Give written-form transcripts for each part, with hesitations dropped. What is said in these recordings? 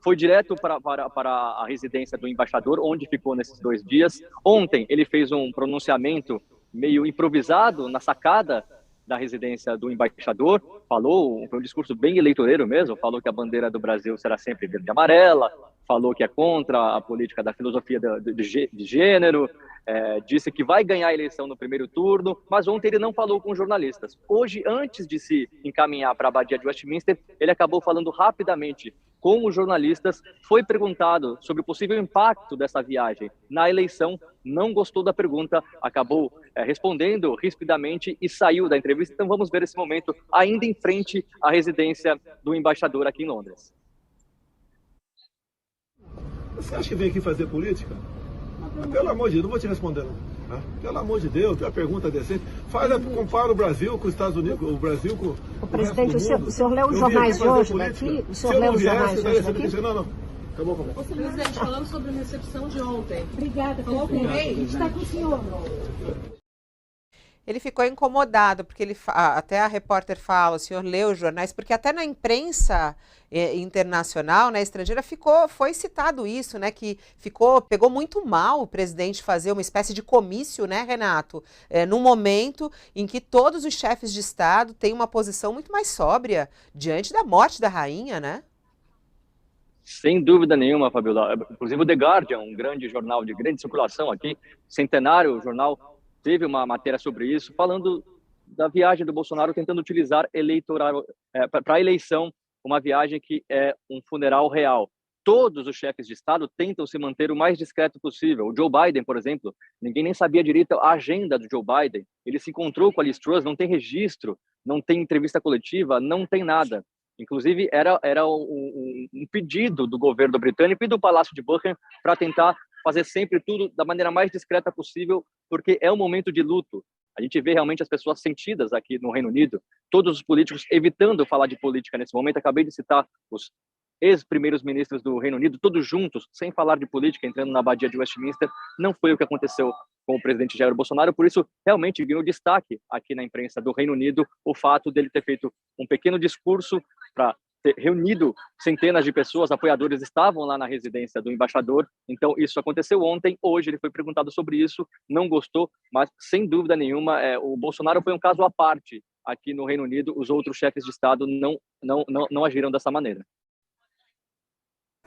foi direto para a residência do embaixador, onde ficou nesses 2 dias. Ontem ele fez um pronunciamento meio improvisado na sacada da residência do embaixador, foi um discurso bem eleitoreiro mesmo, falou que a bandeira do Brasil será sempre verde e amarela, falou que é contra a política da filosofia de gênero, disse que vai ganhar a eleição no primeiro turno, mas ontem ele não falou com jornalistas. Hoje, antes de se encaminhar para a Abadia de Westminster, ele acabou falando rapidamente com os jornalistas, foi perguntado sobre o possível impacto dessa viagem na eleição, não gostou da pergunta, acabou respondendo rispidamente e saiu da entrevista. Então vamos ver esse momento ainda em frente à residência do embaixador aqui em Londres. Você acha que vem aqui fazer política? Pelo amor de Deus, não vou te responder não. Tá? Pelo amor de Deus, tem uma pergunta decente. Compara o Brasil com os Estados Unidos, o Brasil com o presidente, o senhor leu os jornais de hoje daqui? O senhor leu os jornais de hoje daqui? Não. Acabou a conversa. Presidente, falando sobre a recepção de ontem. Obrigada, falou com o rei. A gente está com o senhor. Ele ficou incomodado, porque até a repórter fala, o senhor leu os jornais, porque até na imprensa internacional, né, estrangeira, foi citado isso, né, que pegou muito mal o presidente fazer uma espécie de comício, né, Renato, num momento em que todos os chefes de Estado têm uma posição muito mais sóbria diante da morte da rainha, né? Sem dúvida nenhuma, Fabiola. Inclusive o The Guardian, um grande jornal de grande circulação aqui, centenário, o jornal teve uma matéria sobre isso, falando da viagem do Bolsonaro, tentando utilizar para a eleição, uma viagem que é um funeral real. Todos os chefes de Estado tentam se manter o mais discreto possível. O Joe Biden, por exemplo, ninguém nem sabia direito a agenda do Joe Biden. Ele se encontrou com a Liz Truss, não tem registro, não tem entrevista coletiva, não tem nada. Inclusive, era um pedido do governo britânico e do Palácio de Buckingham para tentar fazer sempre tudo da maneira mais discreta possível, porque é um momento de luto. A gente vê realmente as pessoas sentidas aqui no Reino Unido, todos os políticos evitando falar de política nesse momento. Acabei de citar os ex-primeiros ministros do Reino Unido, todos juntos, sem falar de política, entrando na Abadia de Westminster. Não foi o que aconteceu com o presidente Jair Bolsonaro, por isso realmente ganhou destaque aqui na imprensa do Reino Unido o fato dele ter feito um pequeno discurso para ter reunido centenas de pessoas, apoiadores estavam lá na residência do embaixador. Então isso aconteceu ontem, hoje ele foi perguntado sobre isso, não gostou, mas sem dúvida nenhuma o Bolsonaro foi um caso à parte aqui no Reino Unido, os outros chefes de Estado não agiram dessa maneira.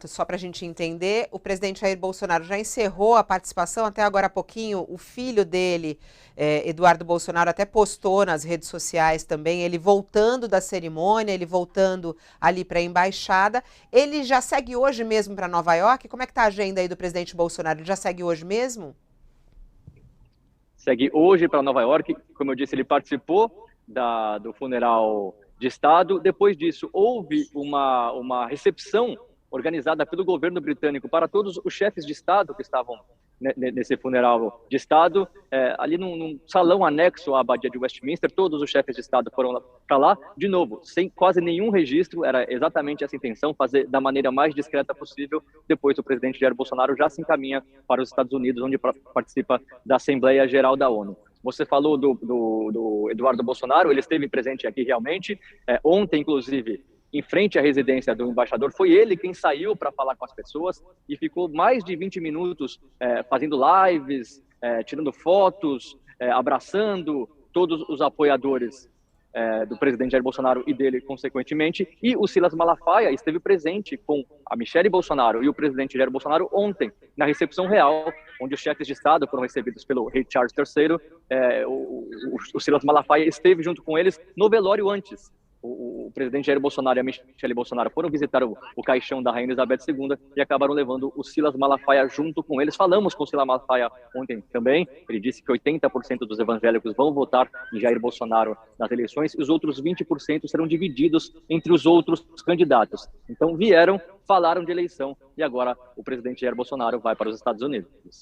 Só para a gente entender, o presidente Jair Bolsonaro já encerrou a participação, até agora há pouquinho, o filho dele, Eduardo Bolsonaro, até postou nas redes sociais também, ele voltando da cerimônia, ele voltando ali para a embaixada. Ele já segue hoje mesmo para Nova York? Como é que está a agenda aí do presidente Bolsonaro? Ele já segue hoje mesmo? Segue hoje para Nova York, como eu disse, ele participou do funeral de Estado. Depois disso, houve uma recepção organizada pelo governo britânico para todos os chefes de Estado que estavam nesse funeral de Estado, ali num salão anexo à Abadia de Westminster. Todos os chefes de Estado foram para lá, de novo, sem quase nenhum registro. Era exatamente essa intenção, fazer da maneira mais discreta possível. Depois o presidente Jair Bolsonaro já se encaminha para os Estados Unidos, onde participa da Assembleia Geral da ONU. Você falou do Eduardo Bolsonaro, ele esteve presente aqui realmente, ontem inclusive, em frente à residência do embaixador, foi ele quem saiu para falar com as pessoas e ficou mais de 20 minutos fazendo lives, tirando fotos, abraçando todos os apoiadores do presidente Jair Bolsonaro e dele, consequentemente. E o Silas Malafaia esteve presente com a Michelle Bolsonaro e o presidente Jair Bolsonaro ontem, na recepção real, onde os chefes de Estado foram recebidos pelo rei Charles III. O Silas Malafaia esteve junto com eles no velório antes. O presidente Jair Bolsonaro e a Michelle Bolsonaro foram visitar o caixão da Rainha Elizabeth II e acabaram levando o Silas Malafaia junto com eles. Falamos com o Silas Malafaia ontem também. Ele disse que 80% dos evangélicos vão votar em Jair Bolsonaro nas eleições e os outros 20% serão divididos entre os outros candidatos. Então vieram, falaram de eleição e agora o presidente Jair Bolsonaro vai para os Estados Unidos.